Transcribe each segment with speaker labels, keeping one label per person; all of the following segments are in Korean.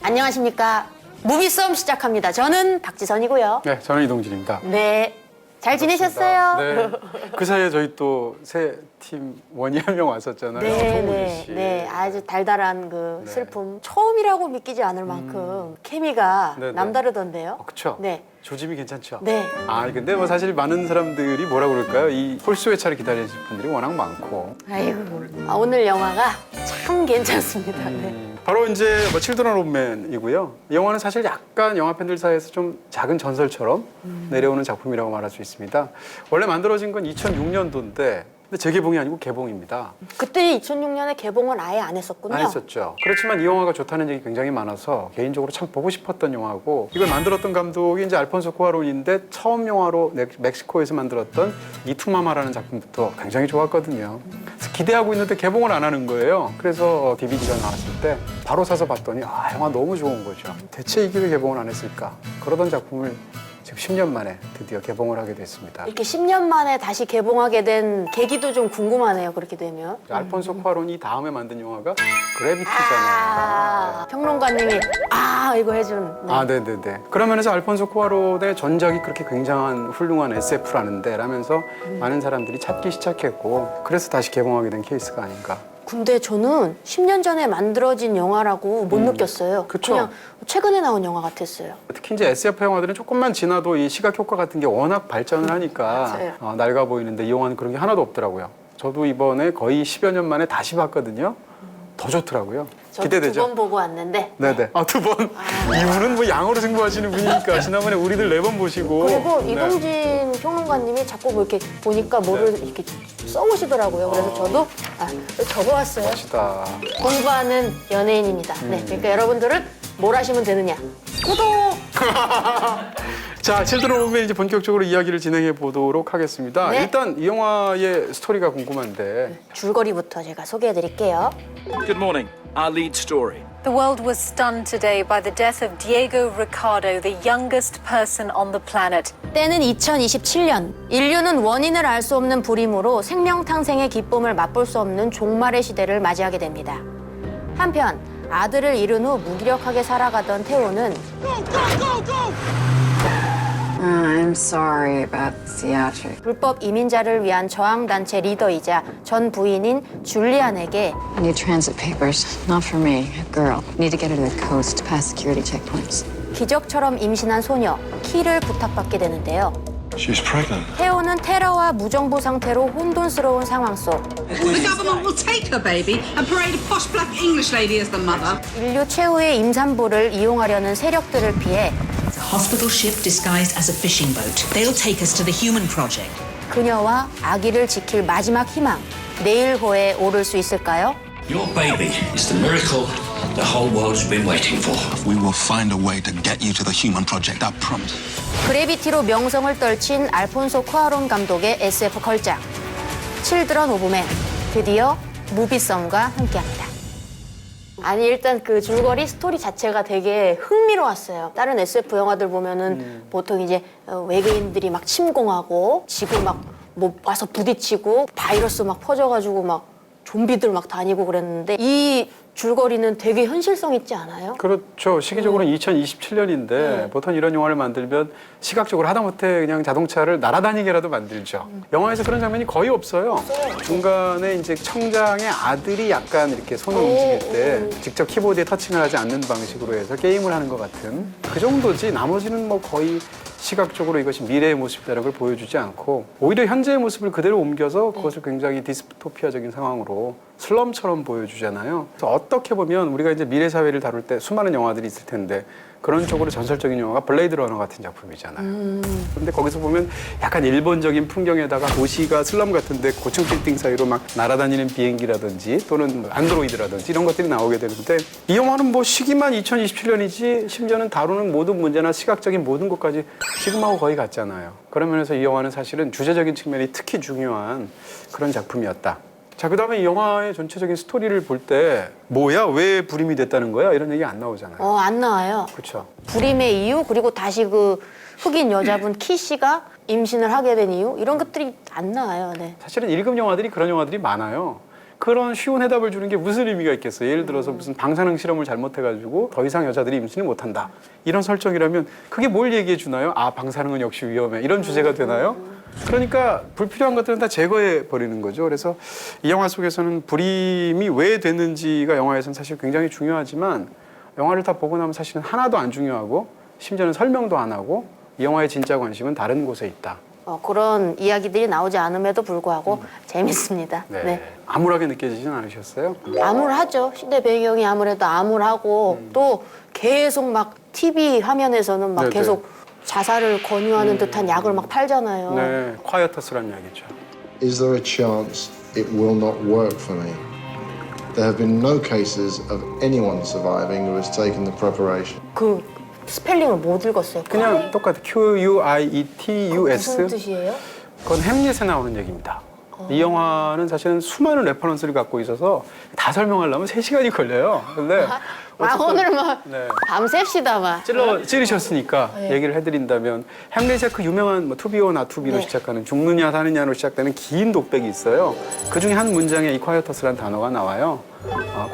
Speaker 1: 안녕하십니까. 무비썸 시작합니다. 저는 박지선이고요.
Speaker 2: 네, 저는 이동진입니다.
Speaker 1: 네. 잘 지내셨어요?
Speaker 2: 네. 그 사이에 저희 또 새 팀 원이 한 명 왔었잖아요.
Speaker 1: 네.
Speaker 2: 씨.
Speaker 1: 네. 아주 달달한 그
Speaker 2: 네.
Speaker 1: 슬픔. 처음이라고 믿기지 않을 만큼 케미가
Speaker 2: 네네.
Speaker 1: 남다르던데요.
Speaker 2: 그렇죠.
Speaker 1: 네.
Speaker 2: 조짐이 괜찮죠.
Speaker 1: 네.
Speaker 2: 근데 뭐 사실 많은 사람들이 뭐라 그럴까요? 이 홀수 회차를 기다리는 분들이 워낙 많고.
Speaker 1: 아이고. 오늘 영화가 참 괜찮습니다. 네.
Speaker 2: 바로 이제 뭐 칠드런 홈맨이고요. 이 영화는 사실 약간 영화 팬들 사이에서 좀 작은 전설처럼 내려오는 작품이라고 말할 수 있습니다. 원래 만들어진 건 2006년도인데 근데 재개봉이 아니고 개봉입니다.
Speaker 1: 그때 2006년에 개봉을 아예 안 했었군요.
Speaker 2: 안 했었죠. 그렇지만 이 영화가 좋다는 얘기 굉장히 많아서 개인적으로 참 보고 싶었던 영화고 이걸 만들었던 감독이 이제 알폰소 쿠아론인데 처음 영화로 멕시코에서 만들었던 이투마마라는 작품부터 굉장히 좋았거든요. 그래서 기대하고 있는데 개봉을 안 하는 거예요. 그래서 DVD가 나왔을 때 바로 사서 봤더니 영화 너무 좋은 거죠. 대체 이게 왜 개봉을 안 했을까? 그러던 작품을 지금 10년 만에 드디어 개봉을 하게 됐습니다.
Speaker 1: 이렇게 10년 만에 다시 개봉하게 된 계기도 좀 궁금하네요. 그렇게 되면.
Speaker 2: 알폰소 쿠아론이 다음에 만든 영화가 그래비티잖아요.
Speaker 1: 평론가님이 이거 해준. 네.
Speaker 2: 네네네. 그런 면에서 알폰소 쿠아론의 전작이 그렇게 굉장한 훌륭한 SF라는데 라면서 많은 사람들이 찾기 시작했고 그래서 다시 개봉하게 된 케이스가 아닌가.
Speaker 1: 근데 저는 10년 전에 만들어진 영화라고 못 느꼈어요.
Speaker 2: 그쵸.
Speaker 1: 그냥 최근에 나온 영화 같았어요.
Speaker 2: 특히 이제 SF 영화들은 조금만 지나도 이 시각 효과 같은 게 워낙 발전을 하니까 낡아 보이는데 이 영화는 그런 게 하나도 없더라고요. 저도 이번에 거의 10여 년 만에 다시 봤거든요. 더 좋더라고요.
Speaker 1: 저도
Speaker 2: 기대되죠?
Speaker 1: 2번 보고 왔는데.
Speaker 2: 네네. 2번. 이분은 뭐 양으로 승부하시는 분이니까 지난번에 우리들 4번 보시고.
Speaker 1: 그리고
Speaker 2: 네.
Speaker 1: 이동진 평론가님이 자꾸 뭐 이렇게 보니까 뭐를 이렇게 써오시더라고요. 그래서 저도 적어왔어요.
Speaker 2: 멋지다.
Speaker 1: 공부하는 연예인입니다. 네, 그러니까 여러분들은 뭘 하시면 되느냐? 구독!
Speaker 2: 자, 칠드런 홈맨 이제 본격적으로 이야기를 진행해 보도록 하겠습니다.
Speaker 1: 네.
Speaker 2: 일단 이 영화의 스토리가 궁금한데
Speaker 1: 줄거리부터 제가 소개해드릴게요.
Speaker 3: Good morning. Our lead story.
Speaker 4: The world was stunned today by the death of Diego Ricardo, the youngest person on the planet.
Speaker 1: 때는 2027년. 인류는 원인을 알 수 없는 불임으로 생명 탕생의 기쁨을 맛볼 수 없는 종말의 시대를 맞이하게 됩니다. 한편 아들을 잃은 후 무기력하게 살아가던 태호는
Speaker 5: I'm sorry about theatrics.
Speaker 1: 불법 이민자를 위한 저항단체 리더이자 전 부인인 줄리안에게
Speaker 5: I need transit papers. Not for me, a girl. Need to get her to the coast to pass security checkpoints.
Speaker 1: 기적처럼 임신한 소녀 키를 부탁받게 되는데요.
Speaker 6: She's pregnant.
Speaker 1: 태호는 테러와 무정부 상태로 혼돈스러운 상황 속
Speaker 7: The government will take her baby and parade a posh black English lady as the mother.
Speaker 1: 인류 최후의 임산부를 이용하려는 세력들을 피해
Speaker 8: Hospital ship disguised as a fishing boat. They'll take us to the Human Project.
Speaker 1: 그녀와 아기를 지킬 마지막 희망 내일호에 오를 수 있을까요?
Speaker 9: Your baby is the miracle the whole world has been waiting for.
Speaker 6: We will find a way to get you to the Human Project, I promise.
Speaker 1: 그래비티로 명성을 떨친 알폰소 쿠아론 감독의 SF 걸작 칠드런 오브맨 드디어 무비썸과 함께합니다. 아니 일단 그 줄거리 스토리 자체가 되게 흥미로웠어요. 다른 SF 영화들 보면은 보통 이제 외계인들이 막 침공하고 지구 막 뭐 와서 부딪히고 바이러스 막 퍼져가지고 막 좀비들 막 다니고 그랬는데 이 줄거리는 되게 현실성 있지 않아요?
Speaker 2: 그렇죠. 시기적으로는 2027년인데 보통 이런 영화를 만들면 시각적으로 하다못해 그냥 자동차를 날아다니게라도 만들죠. 영화에서 그런 장면이 거의 없어요. 중간에 이제 청장의 아들이 약간 이렇게 손을 움직일 때 직접 키보드에 터칭을 하지 않는 방식으로 해서 게임을 하는 것 같은 그 정도지 나머지는 뭐 거의 시각적으로 이것이 미래의 모습이라는 걸 보여주지 않고 오히려 현재의 모습을 그대로 옮겨서 그것을 굉장히 디스토피아적인 상황으로 슬럼처럼 보여주잖아요. 그래서 어떻게 보면 우리가 이제 미래 사회를 다룰 때 수많은 영화들이 있을 텐데 그런 쪽으로 전설적인 영화가 블레이드 러너 같은 작품이잖아요. 그런데 거기서 보면 약간 일본적인 풍경에다가 도시가 슬럼 같은데 고층 빌딩 사이로 막 날아다니는 비행기라든지 또는 안드로이드라든지 이런 것들이 나오게 되는데 이 영화는 뭐 시기만 2027년이지 심지어는 다루는 모든 문제나 시각적인 모든 것까지 지금하고 거의 같잖아요. 그런 면에서 이 영화는 사실은 주제적인 측면이 특히 중요한 그런 작품이었다. 자, 그다음에 이 영화의 전체적인 스토리를 볼 때 뭐야? 왜 불임이 됐다는 거야? 이런 얘기 안 나오잖아요.
Speaker 1: 안 나와요.
Speaker 2: 그렇죠.
Speaker 1: 불임의 이유 그리고 다시 그 흑인 여자분 키 씨가 임신을 하게 된 이유 이런 것들이 안 나와요. 네.
Speaker 2: 사실은 1급 영화들이 그런 영화들이 많아요. 그런 쉬운 해답을 주는 게 무슨 의미가 있겠어요? 예를 들어서 무슨 방사능 실험을 잘못해가지고 더 이상 여자들이 임신을 못한다. 이런 설정이라면 그게 뭘 얘기해 주나요? 아, 방사능은 역시 위험해. 이런 주제가 되나요? 그러니까 불필요한 것들은 다 제거해 버리는 거죠. 그래서 이 영화 속에서는 불임이 왜 됐는지가 영화에서는 사실 굉장히 중요하지만 영화를 다 보고 나면 사실은 하나도 안 중요하고 심지어는 설명도 안 하고 이 영화의 진짜 관심은 다른 곳에 있다.
Speaker 1: 그런 이야기들이 나오지 않음에도 불구하고 재밌습니다.
Speaker 2: 네.
Speaker 1: 네.
Speaker 2: 암울하게 느껴지진 않으셨어요?
Speaker 1: 암울하죠. 시대 배경이 아무래도 암울하고 또 계속 막 TV 화면에서는 막
Speaker 2: 네네.
Speaker 1: 계속 자살을 권유하는 듯한 약을 막 팔잖아요.
Speaker 2: 네, 콰이어터스란 이야기죠.
Speaker 10: Is there a chance it will not work for me? There have been no cases of anyone surviving who has taken the preparation.
Speaker 1: 그 스펠링을 못 읽었어요.
Speaker 2: 그냥 똑같아. Q-U-I-E-T-U-S.
Speaker 1: 무슨 뜻이에요?
Speaker 2: 그건 햄릿에 나오는 얘기입니다. 이 영화는 사실은 수많은 레퍼런스를 갖고 있어서 다 설명하려면 3시간이 걸려요. 근데
Speaker 1: 오늘 뭐
Speaker 2: 네.
Speaker 1: 밤샙시다 막.
Speaker 2: 찌르셨으니까 얘기를 해드린다면 햄릿의 그 유명한 투비오 나투비로
Speaker 1: 네.
Speaker 2: 시작하는 죽느냐 사느냐로 시작되는 긴 독백이 있어요. 그 중에 한 문장에 이 콰이어터스란 단어가 나와요.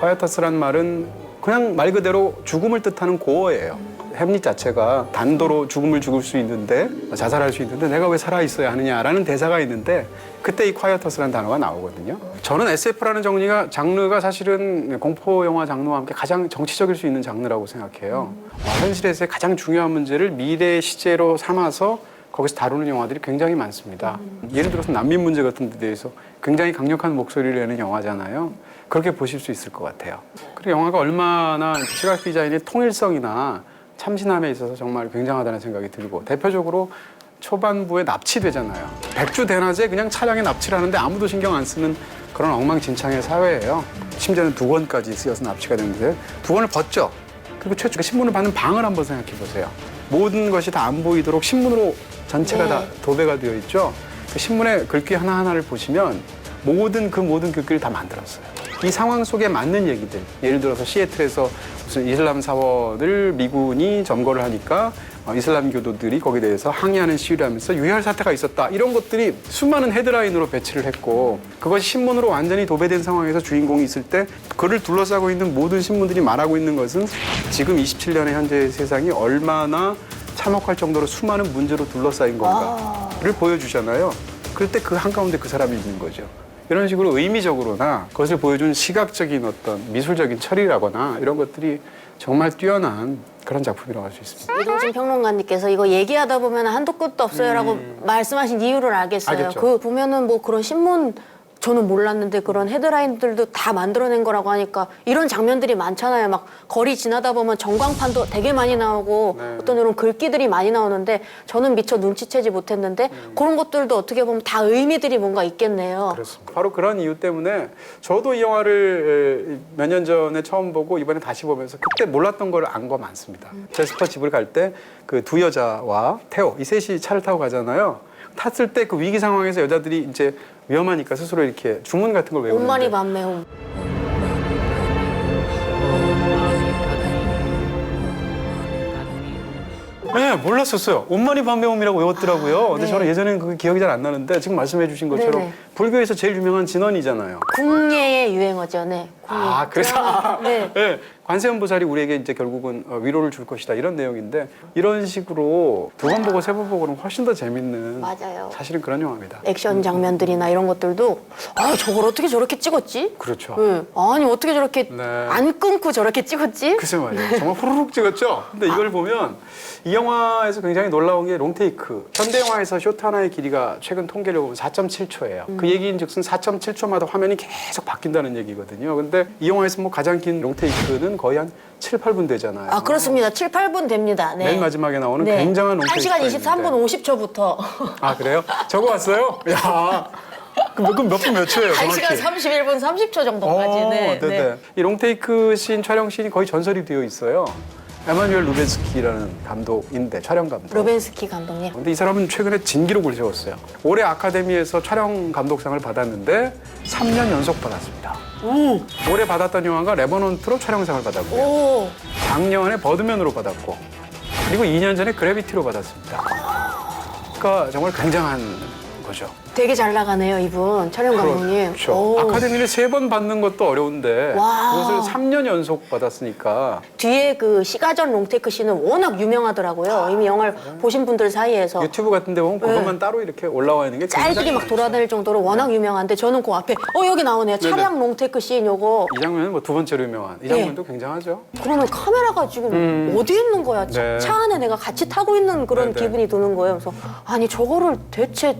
Speaker 2: 콰이어터스란 말은 그냥 말 그대로 죽음을 뜻하는 고어예요. 햄릿 자체가 단도로 죽음을 죽을 수 있는데 자살할 수 있는데 내가 왜 살아있어야 하느냐라는 대사가 있는데 그때 이 콰이어터스라는 단어가 나오거든요. 저는 SF라는 장르가 사실은 공포 영화 장르와 함께 가장 정치적일 수 있는 장르라고 생각해요. 현실에서의 가장 중요한 문제를 미래 시제로 삼아서 거기서 다루는 영화들이 굉장히 많습니다. 예를 들어서 난민 문제 같은 데 대해서 굉장히 강력한 목소리를 내는 영화잖아요. 그렇게 보실 수 있을 것 같아요. 그리고 영화가 얼마나 시각 디자인의 통일성이나 참신함에 있어서 정말 굉장하다는 생각이 들고 대표적으로 초반부에 납치되잖아요. 백주 대낮에 그냥 차량에 납치를 하는데 아무도 신경 안 쓰는 그런 엉망진창의 사회예요. 심지어는 2권까지 쓰여서 납치가 되는데 2권을 벗죠. 그리고 최초가 신문을 받는 방을 한번 생각해 보세요. 모든 것이 다 안 보이도록 신문으로 전체가 다 도배가 되어 있죠. 그 신문의 글귀 하나하나를 보시면 모든 글귀를 다 만들었어요. 이 상황 속에 맞는 얘기들, 예를 들어서 시애틀에서 무슨 이슬람 사원을 미군이 점거를 하니까 이슬람 교도들이 거기에 대해서 항의하는 시위를 하면서 유혈 사태가 있었다. 이런 것들이 수많은 헤드라인으로 배치를 했고 그것이 신문으로 완전히 도배된 상황에서 주인공이 있을 때 그를 둘러싸고 있는 모든 신문들이 말하고 있는 것은 지금 27년의 현재 세상이 얼마나 참혹할 정도로 수많은 문제로 둘러싸인 건가를 보여주잖아요. 그럴 때 그 한가운데 그 사람이 있는 거죠. 이런 식으로 의미적으로나 그것을 보여준 시각적인 어떤 미술적인 처리라거나 이런 것들이 정말 뛰어난 그런 작품이라고 할 수 있습니다.
Speaker 1: 이동진 평론가님께서 이거 얘기하다 보면 한도 끝도 없어요라고 말씀하신 이유를 알겠어요.
Speaker 2: 알겠죠.
Speaker 1: 그 보면은 뭐 그런 신문 저는 몰랐는데 그런 헤드라인들도 다 만들어낸 거라고 하니까 이런 장면들이 많잖아요. 막 거리 지나다 보면 전광판도 되게 많이 나오고 어떤 이런 글귀들이 많이 나오는데 저는 미처 눈치채지 못했는데 그런 것들도 어떻게 보면 다 의미들이 뭔가 있겠네요.
Speaker 2: 그렇습니다. 바로 그런 이유 때문에 저도 이 영화를 몇 년 전에 처음 보고 이번에 다시 보면서 그때 몰랐던 걸 안 거 많습니다. 제스퍼 집을 갈 때 그 두 여자와 테오 이 셋이 차를 타고 가잖아요. 탔을 때 그 위기 상황에서 여자들이 이제 위험하니까 스스로 이렇게 주문 같은 걸 외우는데
Speaker 1: 온만이 밤매홈.
Speaker 2: 네, 몰랐었어요. 온만이 밤매홈이라고 외웠더라고요. 근데
Speaker 1: 네.
Speaker 2: 저는 예전에는 그게 기억이 잘 안 나는데 지금 말씀해 주신 것처럼
Speaker 1: 네네.
Speaker 2: 불교에서 제일 유명한 진원이잖아요.
Speaker 1: 궁예의 유행어죠, 네. 궁예.
Speaker 2: 아, 그래서
Speaker 1: 네.
Speaker 2: 네. 관세음 보살이 우리에게 이제 결국은 위로를 줄 것이다 이런 내용인데 이런 식으로 2번 보고 3번 보고는 훨씬 더 재밌는
Speaker 1: 맞아요.
Speaker 2: 사실은 그런 영화입니다.
Speaker 1: 액션 장면들이나 이런 것들도 아 저걸 어떻게 저렇게 찍었지?
Speaker 2: 그렇죠.
Speaker 1: 네. 아니 어떻게 저렇게
Speaker 2: 네.
Speaker 1: 안 끊고 저렇게 찍었지?
Speaker 2: 글쎄 말이에요. 정말 후루룩 찍었죠? 근데 이걸 보면 이 영화에서 굉장히 놀라운 게 롱테이크. 현대 영화에서 쇼트 하나의 길이가 최근 통계를 보면 4.7초예요. 그 얘기인 즉슨 4.7초마다 화면이 계속 바뀐다는 얘기거든요. 근데 이 영화에서 뭐 가장 긴 롱테이크는 거의 한 7, 8분 되잖아요.
Speaker 1: 아 그렇습니다. 7, 8분 됩니다. 네.
Speaker 2: 맨 마지막에 나오는
Speaker 1: 네.
Speaker 2: 굉장한 롱테이크가
Speaker 1: 1시간 23분 50초부터
Speaker 2: 아 그래요? 적어왔어요? 야, 그럼 몇 분 몇 초예요?
Speaker 1: 1시간 31분 30초 정도까지. 네.
Speaker 2: 네네. 이 롱테이크 씬, 촬영 씬이 거의 전설이 되어 있어요. 에마뉴엘 루벤스키라는 감독인데, 촬영 감독.
Speaker 1: 루벤스키 감독님.
Speaker 2: 근데 이 사람은 최근에 진기록을 세웠어요. 올해 아카데미에서 촬영 감독상을 받았는데 3년 연속 받았습니다. 올해 받았던 영화가 레버넌트로 촬영상을 받았고요.
Speaker 1: 오.
Speaker 2: 작년에 버드맨으로 받았고 그리고 2년 전에 그래비티로 받았습니다. 그러니까 정말 굉장한 거죠.
Speaker 1: 되게 잘 나가네요, 이분. 촬영 감독님.
Speaker 2: 그렇죠.
Speaker 1: 오.
Speaker 2: 아카데미를 3번 받는 것도 어려운데
Speaker 1: 와.
Speaker 2: 그것을 3년 연속 받았으니까
Speaker 1: 뒤에 그 시가전 롱테이크 씬은 워낙 유명하더라고요. 이미 영화를 보신 분들 사이에서.
Speaker 2: 유튜브 같은 데 보면 그것만 따로 이렇게 올라와 있는 게
Speaker 1: 짧게
Speaker 2: 굉장히
Speaker 1: 막 돌아다닐 정도로 워낙 유명한데 저는 그 앞에 여기 나오네요.
Speaker 2: 네네.
Speaker 1: 차량 롱테이크 씬 요거.
Speaker 2: 이 장면은 뭐 2번째로 유명한 이 장면도 굉장하죠.
Speaker 1: 그러면 카메라가 지금 어디 있는 거야?
Speaker 2: 네.
Speaker 1: 차 안에 내가 같이 타고 있는 그런
Speaker 2: 네네.
Speaker 1: 기분이 드는 거예요. 그래서 아니 저거를 대체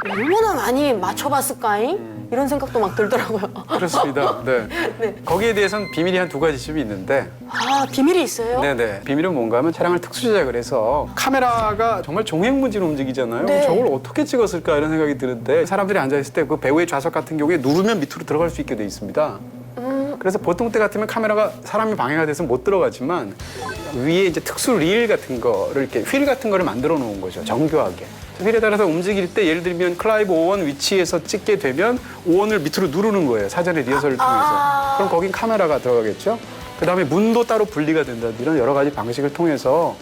Speaker 1: 얼마나 많이 맞춰봤을까잉? 이런 생각도 막 들더라고요.
Speaker 2: 그렇습니다. 네.
Speaker 1: 네.
Speaker 2: 거기에 대해서는 비밀이 한 2가지쯤 있는데
Speaker 1: 아 비밀이 있어요?
Speaker 2: 네네. 비밀은 뭔가 하면 차량을 특수 제작을 해서 카메라가 정말 종횡무진 움직이잖아요.
Speaker 1: 네.
Speaker 2: 저걸 어떻게 찍었을까 이런 생각이 드는데 사람들이 앉아있을 때 그 배우의 좌석 같은 경우에 누르면 밑으로 들어갈 수 있게 돼 있습니다. 그래서 보통 때 같으면 카메라가 사람이 방해가 돼서 못 들어가지만 위에 이제 특수 릴 같은 거를 이렇게 휠 같은 거를 만들어 놓은 거죠. 정교하게. 휠에 따라서 움직일 때 예를 들면 클라이브 5원 위치에서 찍게 되면 5원을 밑으로 누르는 거예요. 사전에 리허설을 통해서. 그럼 거긴 카메라가 들어가겠죠. 그다음에 문도 따로 분리가 된다든지 이런 여러 가지 방식을 통해서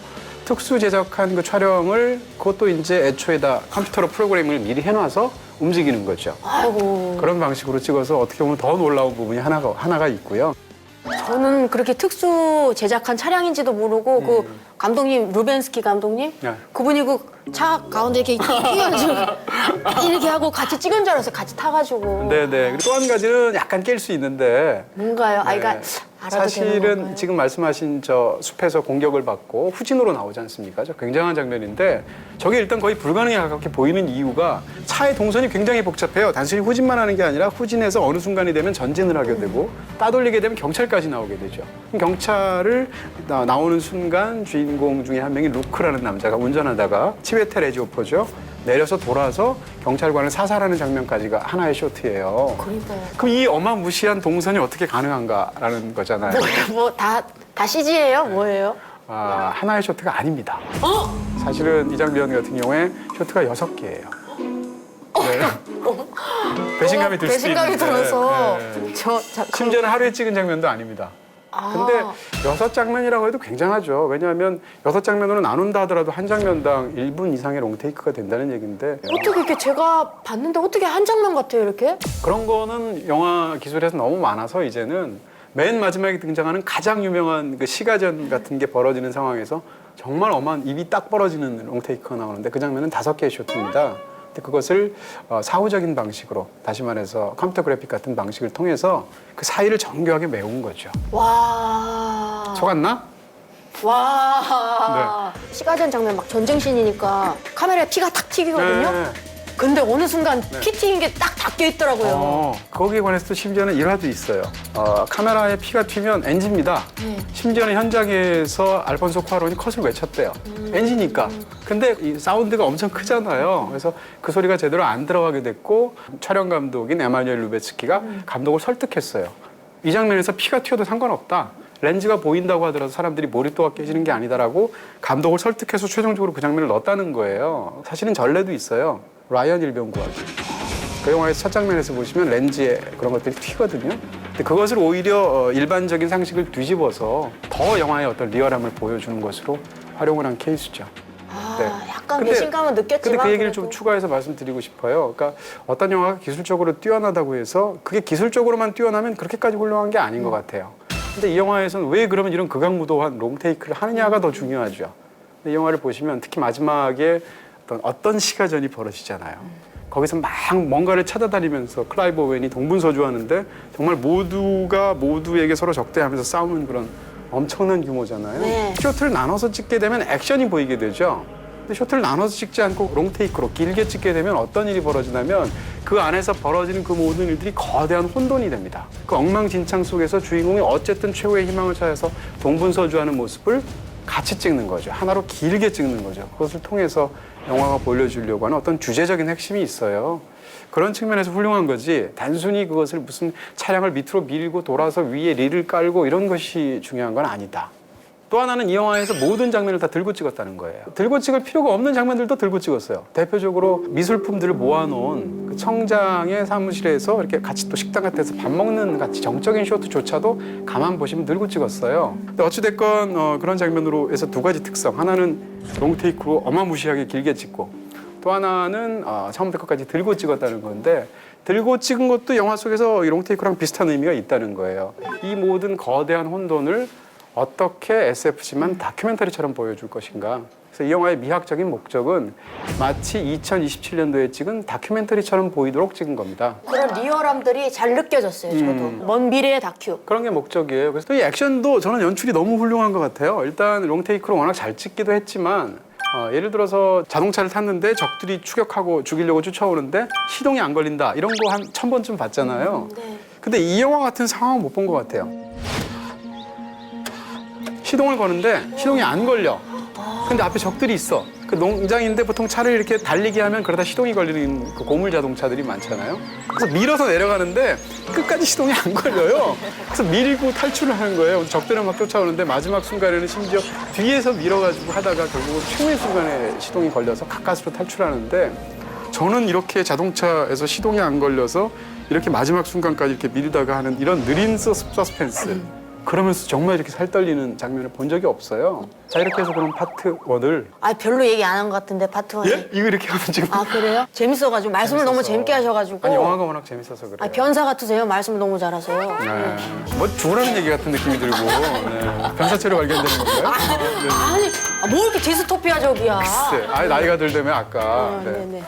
Speaker 2: 특수 제작한 그 촬영을 그것도 이제 애초에다 컴퓨터로 프로그램을 미리 해놔서 움직이는 거죠.
Speaker 1: 아이고.
Speaker 2: 그런 방식으로 찍어서 어떻게 보면 더 놀라운 부분이 하나가 있고요.
Speaker 1: 저는 그렇게 특수 제작한 차량인지도 모르고 그 감독님 루벤스키 감독님
Speaker 2: 네.
Speaker 1: 그분이 그 차 가운데 이렇게 끼워가지고 이렇게 하고 같이 찍은 줄 알았어요. 같이 타가지고.
Speaker 2: 네네. 또 한 가지는 약간 깰 수 있는데
Speaker 1: 뭔가요? 아, 이거
Speaker 2: 네.
Speaker 1: 알아도 되는
Speaker 2: 사실은
Speaker 1: 건가요?
Speaker 2: 지금 말씀하신 저 숲에서 공격을 받고 후진으로 나오지 않습니까? 저 굉장한 장면인데 저게 일단 거의 불가능에 가깝게 보이는 이유가 차의 동선이 굉장히 복잡해요. 단순히 후진만 하는 게 아니라 후진해서 어느 순간이 되면 전진을 하게 되고 따돌리게 되면 경찰까지 나오게 되죠. 경찰을 나오는 순간 주인공 중에 한 명이 루크라는 남자가 운전하다가 치베테 레지오퍼죠. 내려서 돌아서 경찰관을 사살하는 장면까지가 하나의 쇼트예요.
Speaker 1: 그러니까요.
Speaker 2: 그럼 이 어마무시한 동선이 어떻게 가능한가라는 거잖아요.
Speaker 1: 다 CG예요? 뭐예요?
Speaker 2: 아, 하나의 쇼트가 아닙니다. 사실은 이 장면 같은 경우에 쇼트가 6개예요. 네. 배신감이 들 수도
Speaker 1: 배신감이
Speaker 2: 있는데.
Speaker 1: 들어서
Speaker 2: 네. 심지어는 하루에 찍은 장면도 아닙니다. 근데 6장면이라고 해도 굉장하죠. 왜냐하면 6장면으로 나눈다 하더라도 한 장면당 1분 이상의 롱테이크가 된다는 얘기인데
Speaker 1: 어떻게 이렇게 제가 봤는데 어떻게 한 장면 같아요, 이렇게?
Speaker 2: 그런 거는 영화 기술에서 너무 많아서 이제는 맨 마지막에 등장하는 가장 유명한 그 시가전 같은 게 벌어지는 상황에서 정말 엄한 입이 딱 벌어지는 롱테이크가 나오는데 그 장면은 5개의 쇼트입니다. 근데 그것을 사후적인 방식으로 다시 말해서 컴퓨터 그래픽 같은 방식을 통해서 그 사이를 정교하게 메운 거죠.
Speaker 1: 와.
Speaker 2: 속았나?
Speaker 1: 와. 시가전 장면 막 전쟁씬이니까 카메라에 피가 탁 튀기거든요.
Speaker 2: 네.
Speaker 1: 근데 어느 순간 피 튀긴 게 딱 닦여 있더라고요.
Speaker 2: 거기에 관해서도 심지어는 일화도 있어요. 카메라에 피가 튀면 NG입니다. 심지어는 현장에서 알폰소 쿠아론이 컷을 외쳤대요. NG니까. 근데 이 사운드가 엄청 크잖아요. 그래서 그 소리가 제대로 안 들어가게 됐고 촬영 감독인 에마뉴엘 루베츠키가 감독을 설득했어요. 이 장면에서 피가 튀어도 상관없다. 렌즈가 보인다고 하더라도 사람들이 몰입도가 깨지는 게 아니다라고 감독을 설득해서 최종적으로 그 장면을 넣었다는 거예요. 사실은 전례도 있어요. 라이언 일병구하기. 그 영화에서 첫 장면에서 보시면 렌즈에 그런 것들이 튀거든요. 근데 그것을 오히려 일반적인 상식을 뒤집어서 더 영화의 어떤 리얼함을 보여주는 것으로 활용을 한 케이스죠.
Speaker 1: 약간 배신감은 느꼈지만
Speaker 2: 근데 그 얘기를
Speaker 1: 그래도.
Speaker 2: 좀 추가해서 말씀드리고 싶어요. 그러니까 어떤 영화가 기술적으로 뛰어나다고 해서 그게 기술적으로만 뛰어나면 그렇게까지 훌륭한 게 아닌 것 같아요. 근데 이 영화에서는 왜 그러면 이런 극악무도한 롱테이크를 하느냐가 더 중요하죠. 근데 이 영화를 보시면 특히 마지막에 어떤 시가전이 벌어지잖아요. 거기서 막 뭔가를 찾아다니면서 클라이브 오웬이 동분서주하는데 정말 모두가 모두에게 서로 적대하면서 싸우는 그런 엄청난 규모잖아요.
Speaker 1: 네.
Speaker 2: 쇼트를 나눠서 찍게 되면 액션이 보이게 되죠. 근데 쇼트를 나눠서 찍지 않고 롱테이크로 길게 찍게 되면 어떤 일이 벌어지냐면 그 안에서 벌어지는 그 모든 일들이 거대한 혼돈이 됩니다. 그 엉망진창 속에서 주인공이 어쨌든 최후의 희망을 찾아서 동분서주하는 모습을 같이 찍는 거죠. 하나로 길게 찍는 거죠. 그것을 통해서 영화가 보여주려고 하는 어떤 주제적인 핵심이 있어요. 그런 측면에서 훌륭한 거지 단순히 그것을 무슨 차량을 밑으로 밀고 돌아서 위에 릴을 깔고 이런 것이 중요한 건 아니다. 또 하나는 이 영화에서 모든 장면을 다 들고 찍었다는 거예요. 들고 찍을 필요가 없는 장면들도 들고 찍었어요. 대표적으로 미술품들을 모아놓은 그 청장의 사무실에서 이렇게 같이 또 식당 같아서 밥 먹는 같이 정적인 쇼트조차도 가만 보시면 들고 찍었어요. 근데 어찌됐건 그런 장면으로 해서 2가지 특성. 하나는 롱테이크로 어마무시하게 길게 찍고 또 하나는 처음부터 끝까지 들고 찍었다는 건데 들고 찍은 것도 영화 속에서 이 롱테이크랑 비슷한 의미가 있다는 거예요. 이 모든 거대한 혼돈을 어떻게 SF지만 다큐멘터리처럼 보여줄 것인가. 그래서 이 영화의 미학적인 목적은 마치 2027년도에 찍은 다큐멘터리처럼 보이도록 찍은 겁니다.
Speaker 1: 그런 리얼함들이 잘 느껴졌어요, 저도. 먼 미래의 다큐.
Speaker 2: 그런 게 목적이에요. 그래서 또 이 액션도 저는 연출이 너무 훌륭한 것 같아요. 일단 롱테이크로 워낙 잘 찍기도 했지만 예를 들어서 자동차를 탔는데 적들이 추격하고 죽이려고 쫓아오는데 시동이 안 걸린다. 이런 거 한 1000번쯤 봤잖아요.
Speaker 1: 네.
Speaker 2: 근데 이 영화 같은 상황은 못 본 것 같아요. 시동을 거는데 시동이 안 걸려. 근데 앞에 적들이 있어. 그 농장인데 보통 차를 이렇게 달리게 하면 그러다 시동이 걸리는 그 고물 자동차들이 많잖아요. 그래서 밀어서 내려가는데 끝까지 시동이 안 걸려요. 그래서 밀고 탈출을 하는 거예요. 적들은 막 쫓아오는데 마지막 순간에는 심지어 뒤에서 밀어가지고 하다가 결국은 최후의 순간에 시동이 걸려서 가까스로 탈출하는데 저는 이렇게 자동차에서 시동이 안 걸려서 이렇게 마지막 순간까지 이렇게 밀다가 하는 이런 느린 서스펜스. 그러면서 정말 이렇게 살 떨리는 장면을 본 적이 없어요. 자, 이렇게 해서 그럼 파트 1을.
Speaker 1: 별로 얘기 안 한 것 같은데, 파트 1이.
Speaker 2: 예? 이거 이렇게 하면 지금.
Speaker 1: 그래요? 재밌어가지고, 말씀을 너무 재밌게 하셔가지고.
Speaker 2: 아니, 영화가 워낙 재밌어서 그래요.
Speaker 1: 변사 같으세요. 말씀을 너무 잘하세요.
Speaker 2: 네. 뭐 죽으라는 얘기 같은 느낌이 들고. 네. 변사체로 발견되는 건가요?
Speaker 1: 아니, 뭐 이렇게 디스토피아적이야.
Speaker 2: 글쎄. 나이가 들다면 아까. 네.
Speaker 1: 네네.